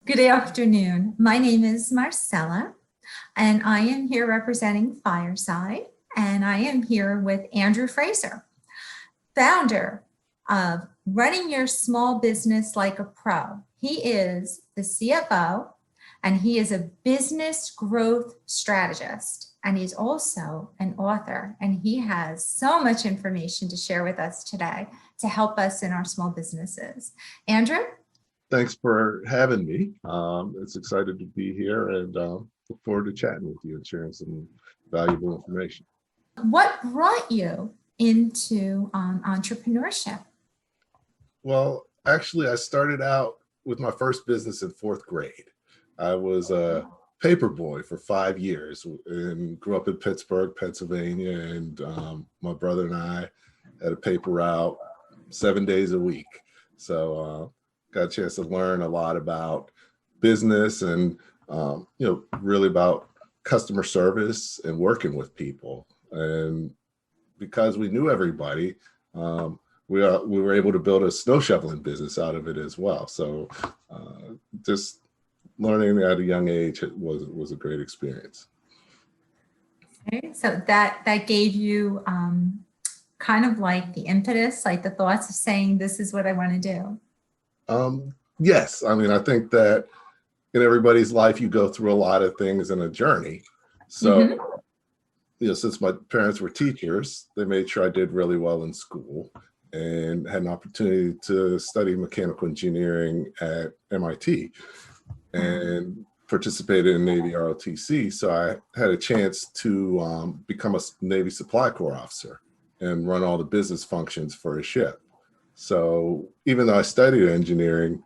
Good afternoon. My name is Marcella, and I am here representing Fireside, and I am here with Andrew Frazier, founder of Running Your Small Business Like a Pro. He is the CFO, and he is a business growth strategist, and he's also an author, and he has so much information to share with us today to help us in our small businesses. Andrew? Thanks for having me. It's excited to be here and look forward to chatting with you and sharing some valuable information. What brought you into entrepreneurship? Well, actually, I started out with my first business in 4th grade. I was a paper boy for 5 years and grew up in Pittsburgh, Pennsylvania. And my brother and I had a paper route 7 days a week. So got a chance to learn a lot about business and, really about customer service and working with people. And because we knew everybody, we were able to build a snow shoveling business out of it as well. So just learning at a young age was a great experience. Okay, so that gave you kind of like the impetus, like the thoughts of saying, this is what I want to do. Yes. I mean, I think that in everybody's life, you go through a lot of things in a journey. So, since my parents were teachers, they made sure I did really well in school and had an opportunity to study mechanical engineering at MIT and participated in Navy ROTC. So I had a chance to become a Navy Supply Corps officer and run all the business functions for a ship. So even though I studied engineering,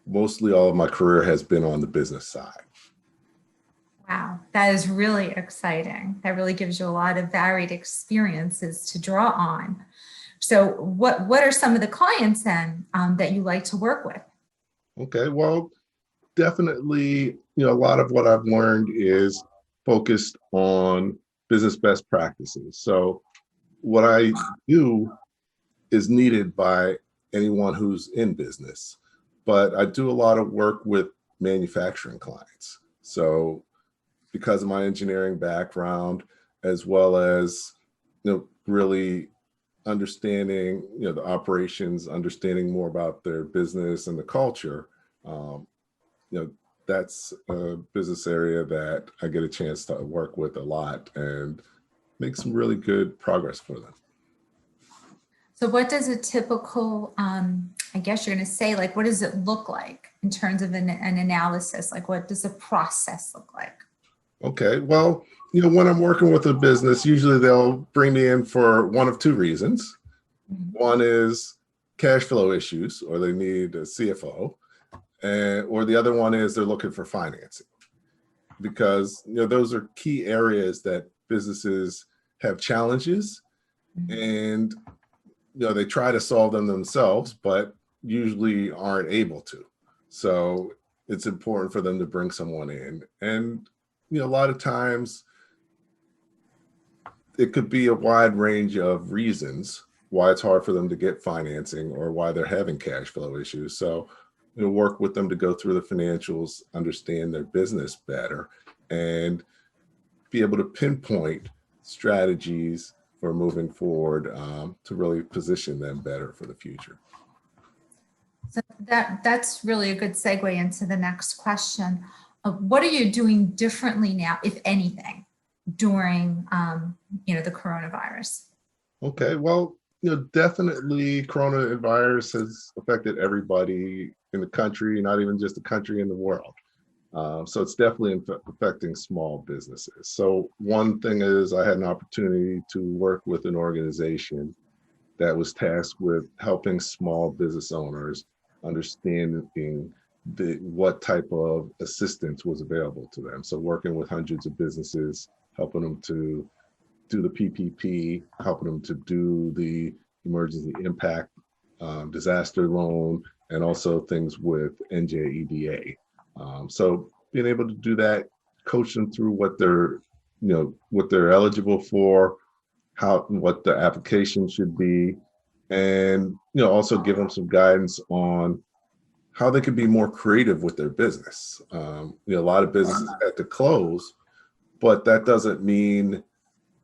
mostly all of my career has been on the business side. Wow, that is really exciting. That really gives you a lot of varied experiences to draw on. So what are some of the clients then that you like to work with? Okay, well, definitely, a lot of what I've learned is focused on business best practices. So what I do is needed by anyone who's in business, but I do a lot of work with manufacturing clients. So because of my engineering background, as well as, really understanding, the operations, understanding more about their business and the culture, that's a business area that I get a chance to work with a lot and make some really good progress for them. So what does a typical, I guess you're going to say, like, what does it look like in terms of an analysis? Like, what does the process look like? Okay, well, when I'm working with a business, usually they'll bring me in for one of two reasons. One is cash flow issues, or they need a CFO, or the other one is they're looking for financing. Because those are key areas that businesses have challenges, and they try to solve them themselves, but usually aren't able to. So it's important for them to bring someone in. And, a lot of times it could be a wide range of reasons why it's hard for them to get financing or why they're having cash flow issues. So, work with them to go through the financials, understand their business better, and be able to pinpoint strategies for moving forward to really position them better for the future. So that's really a good segue into the next question. What are you doing differently now, if anything, during the coronavirus? Okay, well, definitely coronavirus has affected everybody in the country, not even just the country, in the world. So it's definitely affecting small businesses. So one thing is I had an opportunity to work with an organization that was tasked with helping small business owners understanding what type of assistance was available to them. So working with hundreds of businesses, helping them to do the PPP, helping them to do the emergency impact disaster loan, and also things with NJEDA. So being able to do that, coach them through what they're eligible for, what the application should be, and also give them some guidance on how they could be more creative with their business. A lot of businesses had to close, but that doesn't mean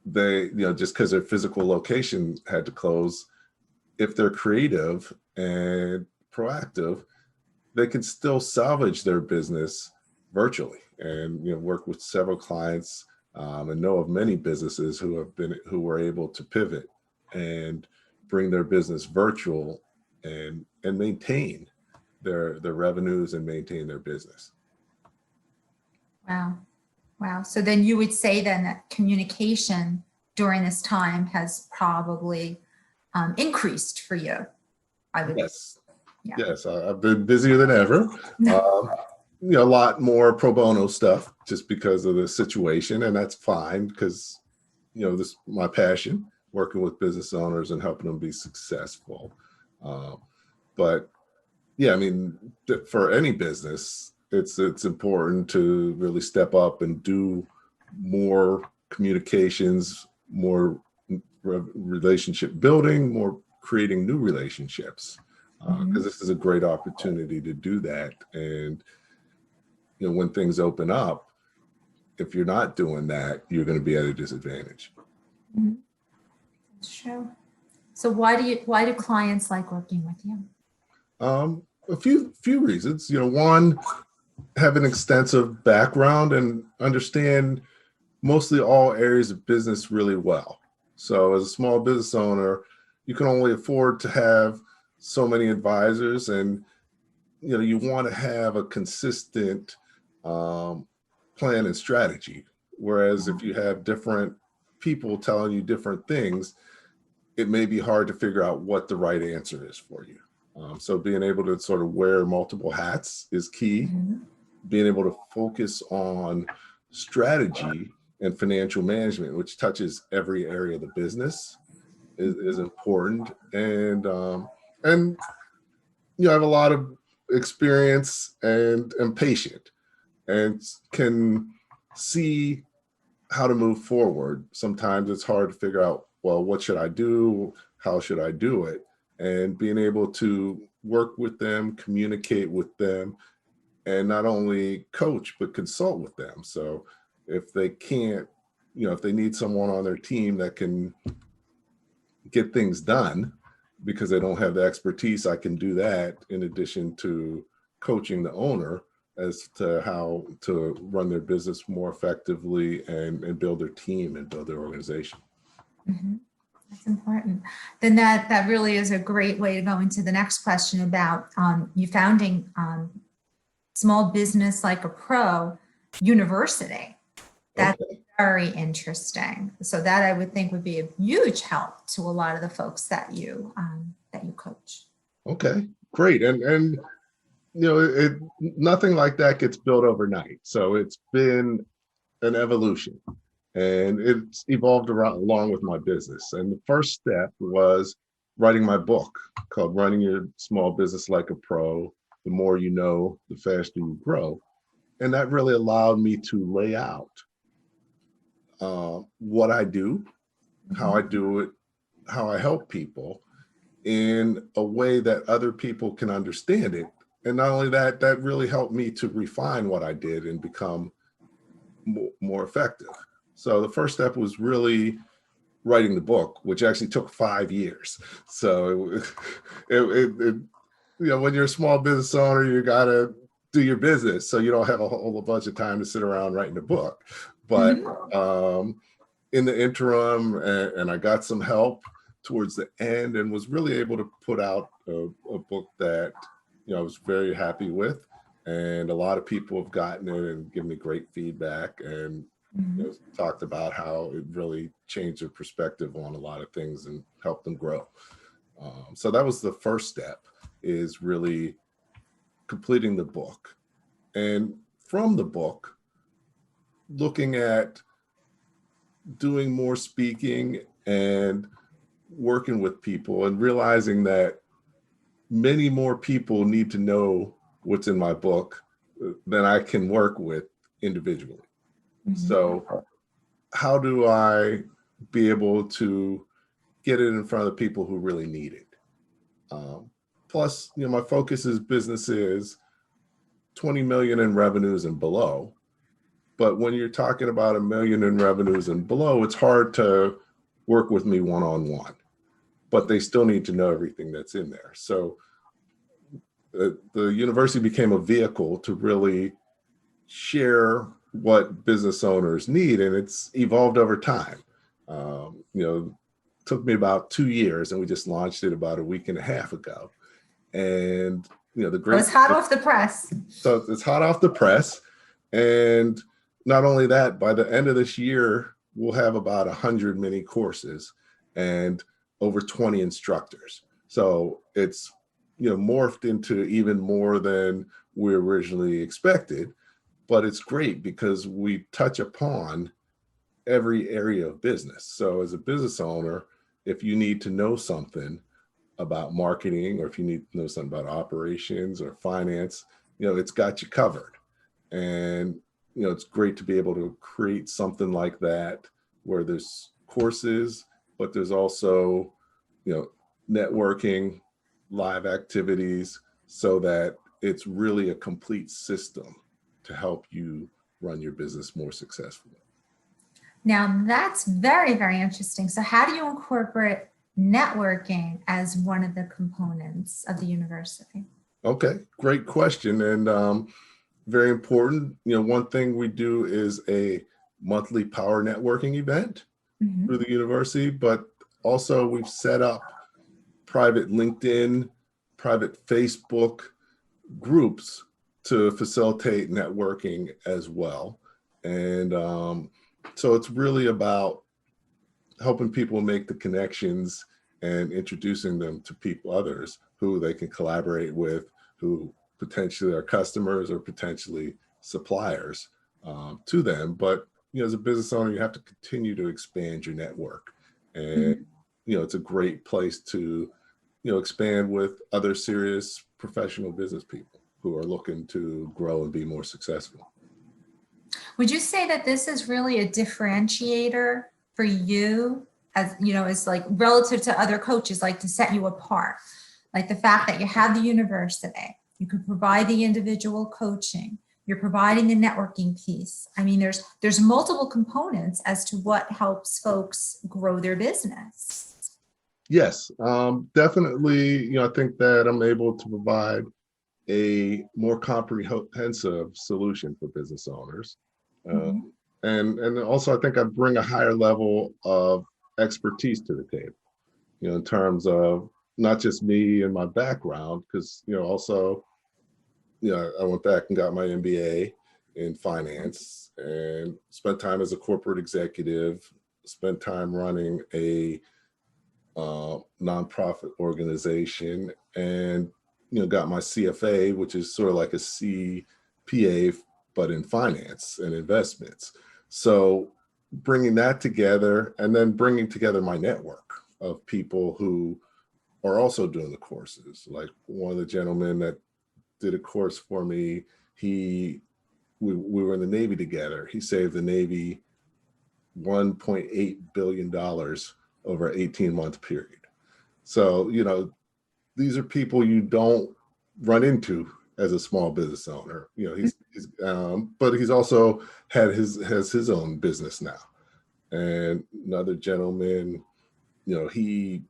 they, just because their physical location had to close, if they're creative and proactive, they can still salvage their business virtually, and work with several clients, and know of many businesses who were able to pivot and bring their business virtual and maintain their revenues and maintain their business. Wow. Wow. So then you would say then that communication during this time has probably increased for you. I would. Yes. Yeah. Yes. I've been busier than ever. A lot more pro bono stuff just because of the situation. And that's fine because, this is my passion, working with business owners and helping them be successful. But yeah, I mean, for any business, it's important to really step up and do more communications, more relationship building, more creating new relationships, because this is a great opportunity to do that. And when things open up, if you're not doing that, you're going to be at a disadvantage. That's true. So why do clients like working with you? A few reasons. One, have an extensive background and understand mostly all areas of business really well. So as a small business owner, you can only afford to have so many advisors, and you want to have a consistent plan and strategy. Whereas if you have different people telling you different things, it may be hard to figure out what the right answer is for you. So being able to sort of wear multiple hats is key. Being able to focus on strategy and financial management, which touches every area of the business, is important. And I have a lot of experience and am patient and can see how to move forward. Sometimes it's hard to figure out, well, what should I do? How should I do it? And being able to work with them, communicate with them, and not only coach, but consult with them. So if they can't, if they need someone on their team that can get things done because they don't have the expertise, I can do that in addition to coaching the owner as to how to run their business more effectively and build their team and build their organization. That's important. Then that really is a great way to go into the next question about you founding Small Business Like a Pro University. That's very interesting. So that I would think would be a huge help to a lot of the folks that you coach. Okay, great. And nothing like that gets built overnight. So it's been an evolution, and it's evolved along with my business. And the first step was writing my book called Running Your Small Business Like a Pro. The more you know, the faster you grow. And that really allowed me to lay out what I do, how I do it, how I help people in a way that other people can understand it. And not only that, that really helped me to refine what I did and become more effective. So the first step was really writing the book, which actually took 5 years. So when you're a small business owner, you got to do your business. So you don't have a whole bunch of time to sit around writing a book. But in the interim, and I got some help towards the end and was really able to put out a book that I was very happy with. And a lot of people have gotten it and given me great feedback and talked about how it really changed their perspective on a lot of things and helped them grow. So that was the first step, is really completing the book. And from the book, looking at doing more speaking and working with people and realizing that many more people need to know what's in my book than I can work with individually. So how do I be able to get it in front of the people who really need it? plus, my focus is businesses 20 million in revenues and below. But when you're talking about 1 million in revenues and below, it's hard to work with me one-on-one, but they still need to know everything that's in there. So the university became a vehicle to really share what business owners need, and it's evolved over time. Took me about 2 years, and we just launched it about a week and a half ago. And the great, it's hot off the press. So it's hot off the press, and not only that, by the end of this year, we'll have about 100 mini courses and over 20 instructors. So it's morphed into even more than we originally expected. But it's great because we touch upon every area of business. So as a business owner, if you need to know something about marketing, or if you need to know something about operations or finance, it's got you covered. And, it's great to be able to create something like that where there's courses, but there's also, networking, live activities, so that it's really a complete system to help you run your business more successfully. Now that's very, very interesting. So how do you incorporate networking as one of the components of the university? Okay, great question. And very important. One thing we do is a monthly power networking event through the university, but also we've set up private LinkedIn, private Facebook groups to facilitate networking as well. And so it's really about helping people make the connections and introducing them to others who they can collaborate with, who potentially are customers or potentially suppliers to them. But as a business owner, you have to continue to expand your network. And it's a great place to expand with other serious professional business people who are looking to grow and be more successful. Would you say that this is really a differentiator for you, as as like relative to other coaches, like to set you apart? Like the fact that you have the university, you can provide the individual coaching, you're providing the networking piece. I mean, there's multiple components as to what helps folks grow their business. Yes, definitely. I think that I'm able to provide a more comprehensive solution for business owners. And also I think I bring a higher level of expertise to the table, in terms of not just me and my background, because, also, I went back and got my MBA in finance and spent time as a corporate executive, spent time running a nonprofit organization, and got my CFA, which is sort of like a CPA, but in finance and investments. So bringing that together, and then bringing together my network of people who are also doing the courses. Like one of the gentlemen that did a course for me, we were in the Navy together. He saved the Navy $1.8 billion over an 18-month period. So, these are people you don't run into as a small business owner. But he's also has his own business now. And another gentleman, he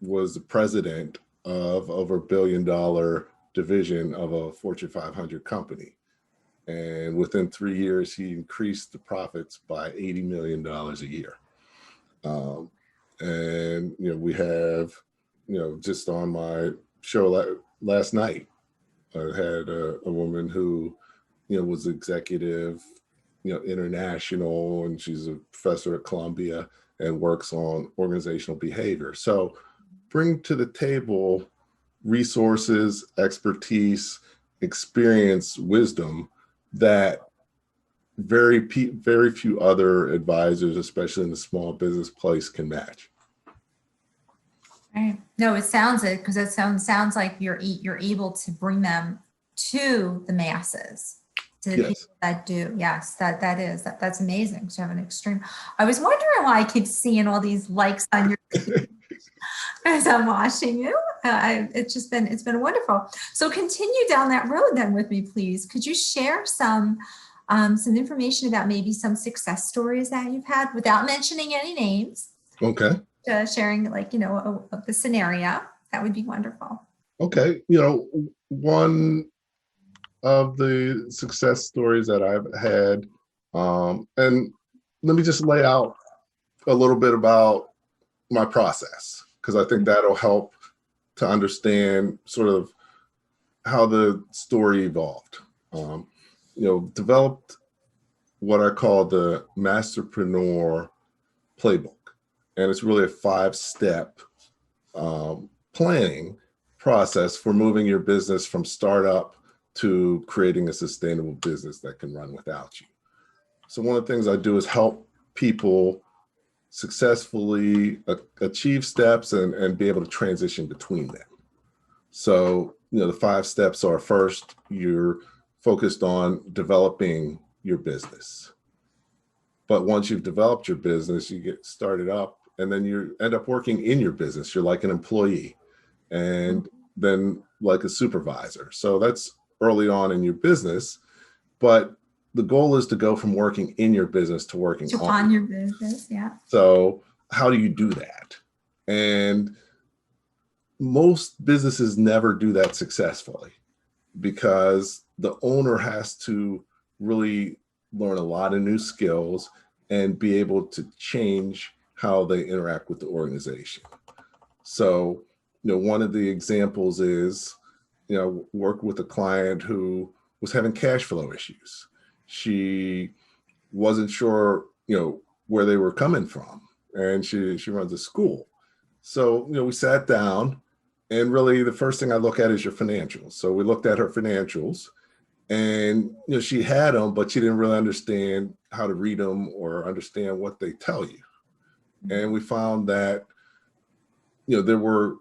was the president of over $1 billion division of a Fortune 500 company. And within 3 years, he increased the profits by $80 million a year. And, we have, just on my show last night, I had a woman who, was executive, international, and she's a professor at Columbia and works on organizational behavior. So bring to the table resources, expertise, experience, wisdom that very few other advisors, especially in the small business place, can match. Right. No, it sounds it, because it sounds like you're able to bring them to the masses, to the Yes. people that do. Yes, that's amazing. So have an extreme. I was wondering why I keep seeing all these likes on your as I'm watching you. It's been wonderful. So continue down that road then with me, please. Could you share some information about maybe some success stories that you've had without mentioning any names? Okay. Sharing of the scenario. That would be wonderful. Okay. One of the success stories that I've had, and let me just lay out a little bit about my process, because I think that'll help to understand sort of how the story evolved. Developed what I call the Masterpreneur playbook. And it's really a 5-step planning process for moving your business from startup to creating a sustainable business that can run without you. So one of the things I do is help people successfully achieve steps and be able to transition between them. So, the 5 steps are: first, you're focused on developing your business. But once you've developed your business, you get started up, and then you end up working in your business. You're like an employee, and then like a supervisor. So that's early on in your business. But the goal is to go from working in your business to working on your business. Yeah. So how do you do that? And most businesses never do that successfully, because the owner has to really learn a lot of new skills and be able to change how they interact with the organization. So, one of the examples is, work with a client who was having cash flow issues. She wasn't sure, where they were coming from, and she runs a school. So, we sat down, and really the first thing I look at is your financials. So we looked at her financials, and she had them, but she didn't really understand how to read them or understand what they tell you. And we found that there were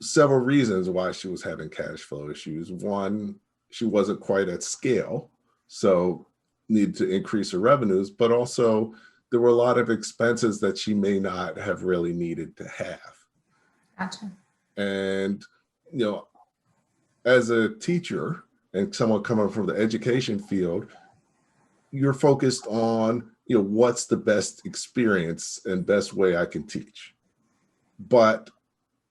several reasons why she was having cash flow issues. One, she wasn't quite at scale, so needed to increase her revenues, but also there were a lot of expenses that she may not have really needed to have. Gotcha. And as a teacher and someone coming from the education field, you're focused on, what's the best experience and best way I can teach. But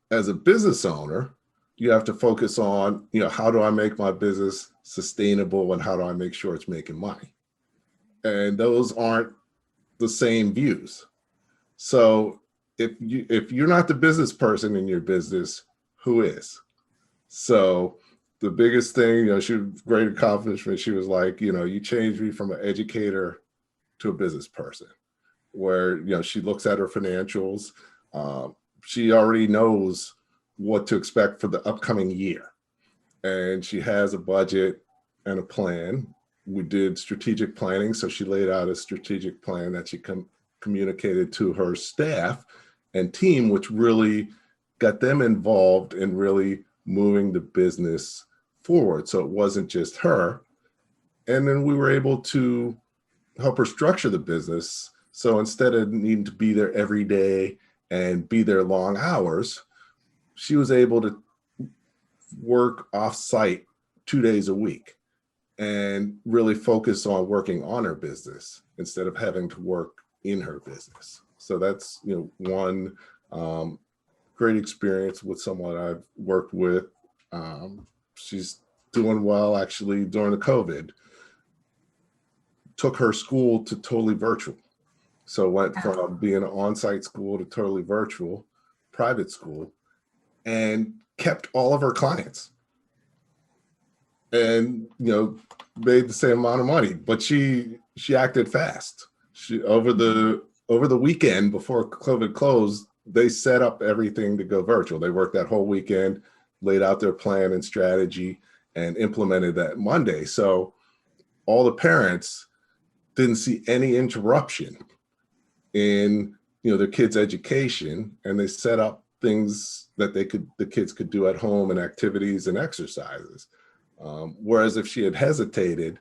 as a business owner, you have to focus on, how do I make my business sustainable and how do I make sure it's making money? And those aren't the same views. So if you're not the business person in your business, who is? So the biggest thing, she was great accomplishment. She was like, you changed me from an educator to a business person, where, she looks at her financials. She already knows what to expect for the upcoming year. And she has a budget and a plan. We did strategic planning. So she laid out a strategic plan that she communicated to her staff and team, which really got them involved in really moving the business forward. So it wasn't just her. And then we were able to help her structure the business. So instead of needing to be there every day and be there long hours, she was able to work off-site 2 days a week and really focus on working on her business instead of having to work in her business. So that's, one great experience with someone I've worked with. She's doing well, actually. During the COVID, took her school to totally virtual. So went from being an on-site school to totally virtual, private school, and kept all of her clients. And made the same amount of money, but she acted fast. She over the weekend before COVID closed, they set up everything to go virtual. They worked that whole weekend, laid out their plan and strategy, and implemented that Monday. So all the parents didn't see any interruption in their kids' education, and they set up things that the kids could do at home and activities and exercises. Whereas if she had hesitated,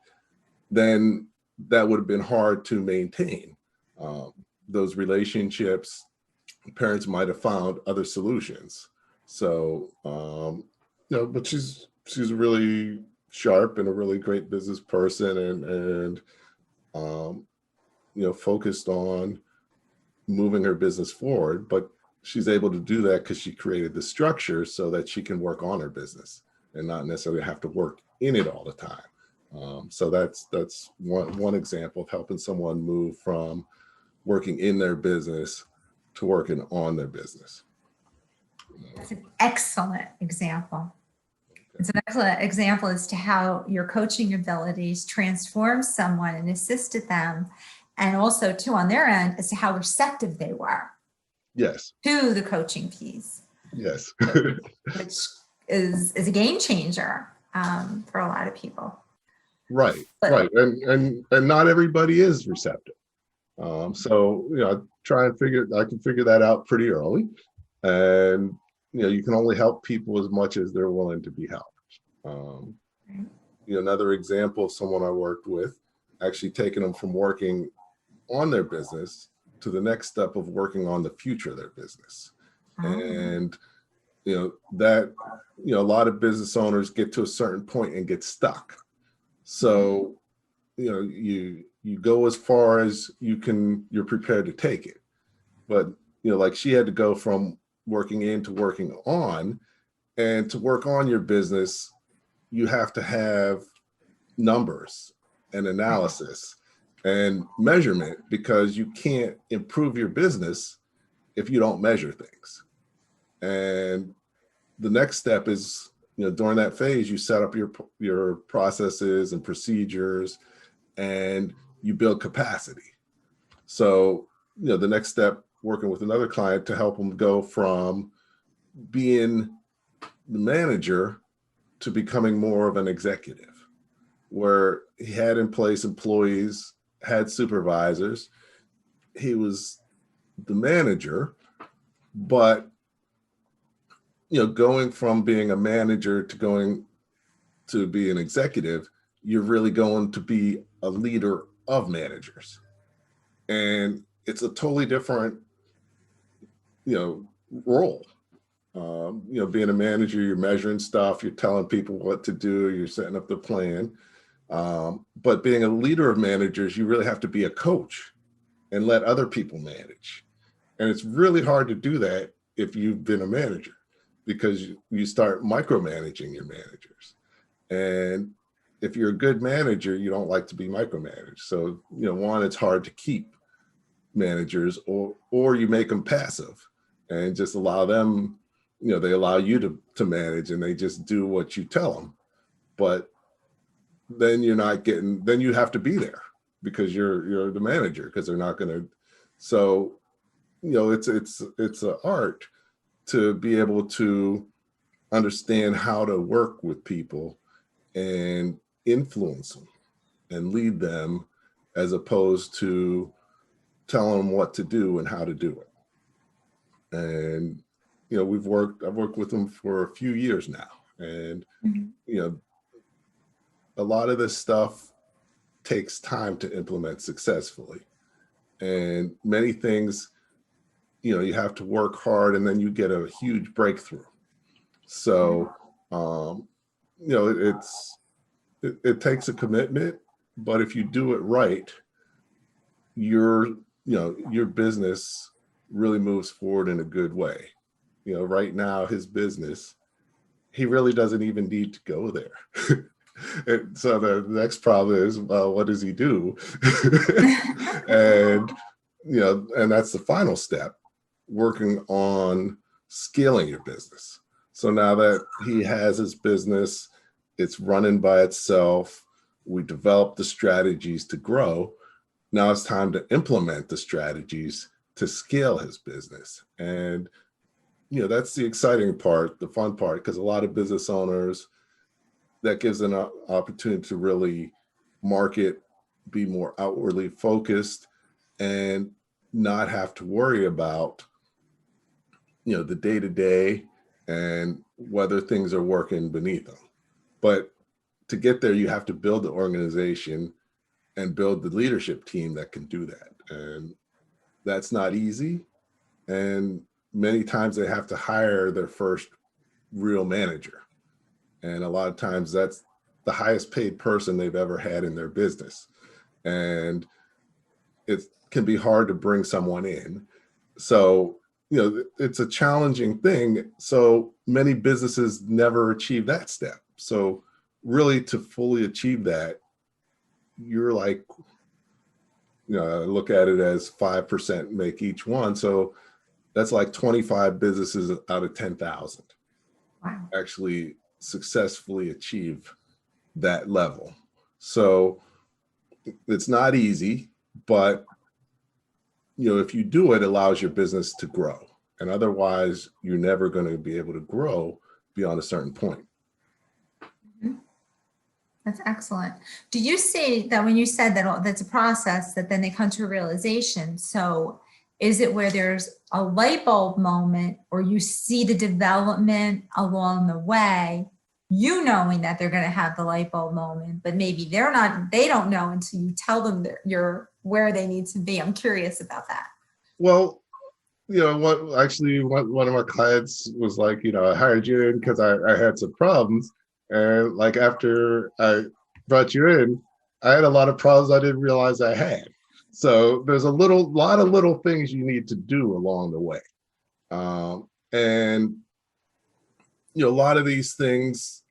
then that would have been hard to maintain those relationships parents might have found other solutions. So, but she's really sharp and a really great business person, and focused on moving her business forward. But she's able to do that because she created the structure so that she can work on her business and not necessarily have to work in it all the time. So that's one example of helping someone move from working in their business to working on their business. That's an excellent example. It's an excellent example as to how your coaching abilities transformed someone and assisted them, and also too on their end as to how receptive they were. Yes. To the coaching piece. Yes. Which is a game changer for a lot of people. Right. Right. And not everybody is receptive. So, I can figure that out pretty early. And, you can only help people as much as they're willing to be helped. Another example of someone I worked with, actually taking them from working on their business to the next step of working on the future of their business. And, that, a lot of business owners get to a certain point and get stuck. So, you go as far as you're prepared to take it. But, like she had to go from working in to working on, and to work on your business, you have to have numbers and analysis and measurement, because you can't improve your business if you don't measure things. And the next step is, during that phase, you set up your processes and procedures, and you build capacity. So, the next step, working with another client to help them go from being the manager to becoming more of an executive, where he had in place employees, had supervisors, he was the manager, but going from being a manager to going to be an executive, you're really going to be a leader of managers. And it's a totally different, role. Being a manager, you're measuring stuff, you're telling people what to do, you're setting up the plan. But being a leader of managers, you really have to be a coach and let other people manage. And it's really hard to do that if you've been a manager, because you start micromanaging your managers. And if you're a good manager, you don't like to be micromanaged. So, one, it's hard to keep managers, or you make them passive and just allow them, they allow you to manage, and they just do what you tell them. But then then you have to be there because you're the manager, because they're not going to. So, it's an art to be able to understand how to work with people and influence them and lead them, as opposed to telling them what to do and how to do it. And, I've worked with them for a few years now. And, a lot of this stuff takes time to implement successfully. And many things, you have to work hard, and then you get a huge breakthrough. So, it takes a commitment, but if you do it right, your business really moves forward in a good way. Right now, his business, he really doesn't even need to go there. And so the next problem is, well, what does he do? And, and that's the final step, working on scaling your business. So now that he has his business, it's running by itself, we developed the strategies to grow. Now it's time to implement the strategies to scale his business. And, that's the exciting part, the fun part, because a lot of business owners, that gives an opportunity to really market, be more outwardly focused, and not have to worry about, the day-to-day and whether things are working beneath them. But to get there, you have to build the organization and build the leadership team that can do that. And that's not easy. and many times they have to hire their first real manager. And a lot of times that's the highest paid person they've ever had in their business. And it can be hard to bring someone in. So, it's a challenging thing. So many businesses never achieve that step. So really to fully achieve that, you're like, look at it as 5% make each one. So that's like 25 businesses out of 10,000 Wow. actually successfully achieve that level. So it's not easy, but if you do it, it allows your business to grow. And otherwise, you're never going to be able to grow beyond a certain point. Mhm. That's excellent. Do you see that when you said that that's a process that then they come to a realization? So is it where there's a light bulb moment or you see the development along the way, you knowing that they're going to have the light bulb moment, but maybe they don't know until you tell them that you're where they need to be? I'm curious about that. Well, one of my clients was like, I hired you in because I had some problems. And like after I brought you in, I had a lot of problems I didn't realize I had. So there's lot of little things you need to do along the way. And a lot of these things,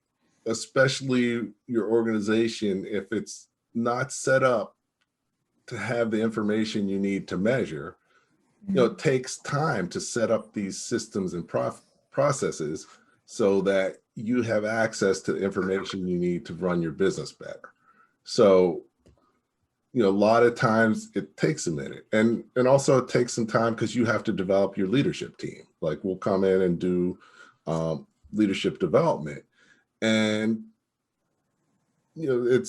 especially your organization, if it's not set up to have the information you need to measure, it takes time to set up these systems and processes so that you have access to the information you need to run your business better. So, a lot of times it takes a minute, and also it takes some time because you have to develop your leadership team. Like we'll come in and do leadership development, and it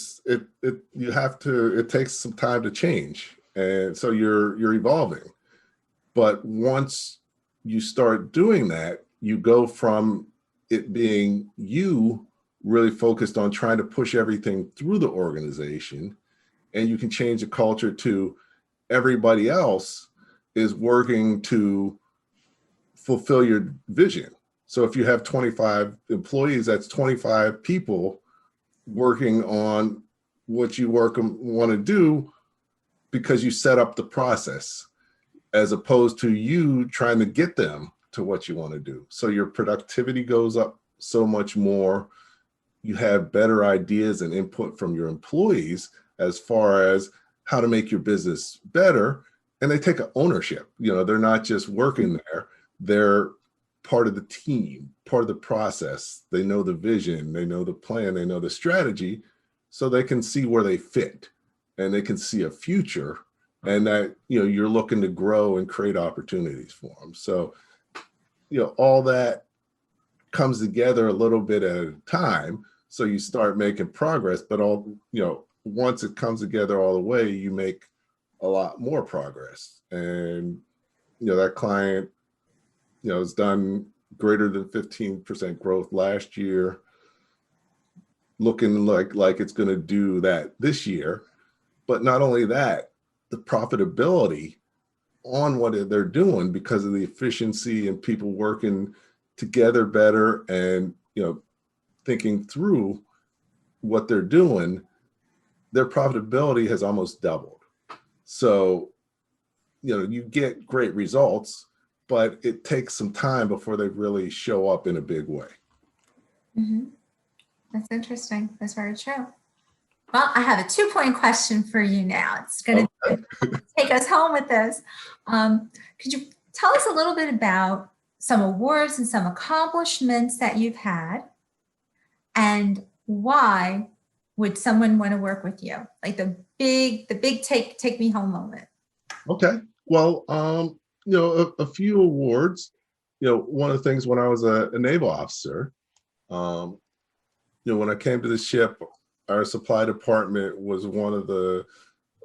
takes some time to change, and so you're evolving. But once you start doing that, you go from it being you really focused on trying to push everything through the organization, and you can change the culture to everybody else is working to fulfill your vision. So if you have 25 employees, that's 25 people working on what you want to do because you set up the process, as opposed to you trying to get them to what you want to do. So your productivity goes up so much more. You have better ideas and input from your employees as far as how to make your business better. And they take ownership. They're not just working there. They're part of the team, part of the process. They know the vision, they know the plan, they know the strategy, so they can see where they fit and they can see a future, and that you're looking to grow and create opportunities for them. So all that comes together a little bit at a time, so you start making progress, but once it comes together all the way, you make a lot more progress. And that client has done greater than 15% growth last year, looking like it's going to do that this year. But not only that, the profitability on what they're doing, because of the efficiency and people working together better and thinking through what they're doing, their profitability has almost doubled. So you get great results, but it takes some time before they really show up in a big way. Mm-hmm. That's interesting. That's very true. Well, I have a 2-point question for you now. It's going to take us home with this. Could you tell us a little bit about some awards and some accomplishments that you've had, and why would someone want to work with you? Like the big take me home moment. Okay. Well, a few awards. One of the things when I was a naval officer, when I came to the ship, our supply department was one of the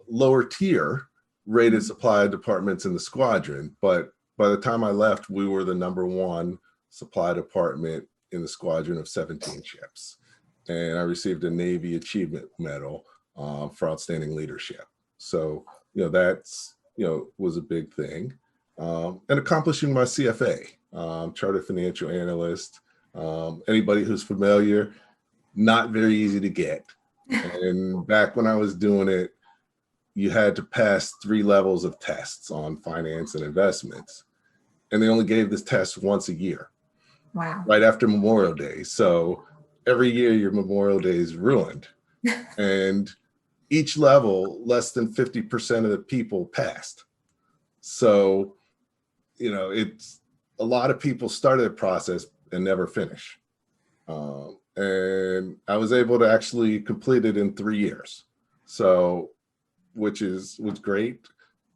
lower tier rated supply departments in the squadron. But by the time I left, we were the #1 supply department in the squadron of 17 ships. And I received a Navy Achievement Medal for outstanding leadership. So, that's, was a big thing. and accomplishing my CFA, Chartered Financial Analyst. Anybody who's familiar, not very easy to get. And back when I was doing it, you had to pass 3 levels of tests on finance and investments. And they only gave this test once a year, Wow. right after Memorial Day. So every year your Memorial Day is ruined. And each level, less than 50% of the people passed. So, it's a lot of people started the process and never finish. And I was able to actually complete it in 3 years. So, which was great.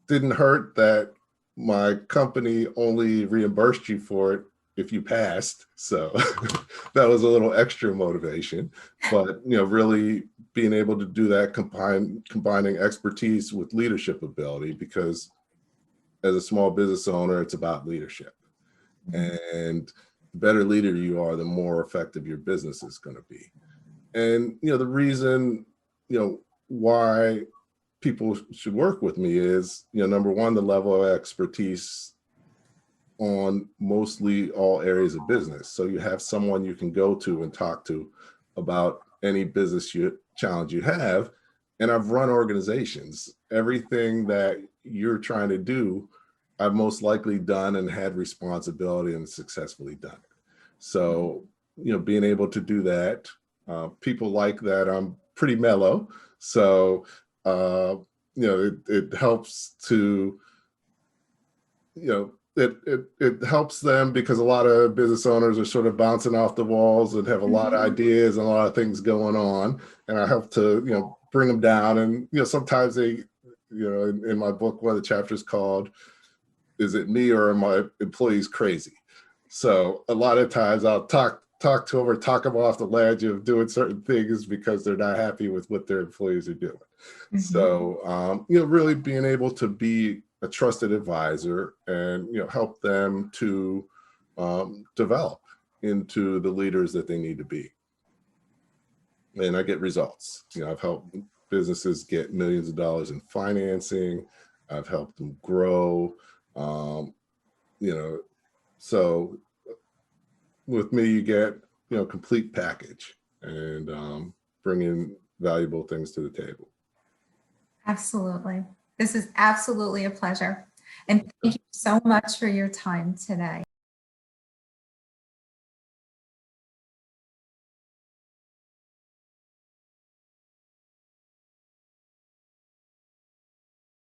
Didn't hurt that my company only reimbursed you for it if you passed. So that was a little extra motivation, but really being able to do that, combining expertise with leadership ability, because as a small business owner, it's about leadership. And the better leader you are, the more effective your business is going to be. And, the reason, why people should work with me is, number one, the level of expertise on mostly all areas of business. So you have someone you can go to and talk to about any business challenge you have. And I've run organizations. Everything that you're trying to do, I've most likely done and had responsibility and successfully done it. So, being able to do that, people like that I'm pretty mellow. So, it helps to, it helps them, because a lot of business owners are sort of bouncing off the walls and have a lot of ideas and a lot of things going on. And I help to, bring them down. And, sometimes they, in my book, one of the chapters called, "Is it me or are my employees crazy?" So a lot of times I'll talk to them or talk them off the ledge of doing certain things because they're not happy with what their employees are doing. So, really being able to be a trusted advisor and, help them to develop into the leaders that they need to be. And I get results. I've helped businesses get millions of dollars in financing. I've helped them grow. So with me, you get, complete package and bringing valuable things to the table. Absolutely. This is absolutely a pleasure. And thank you so much for your time today.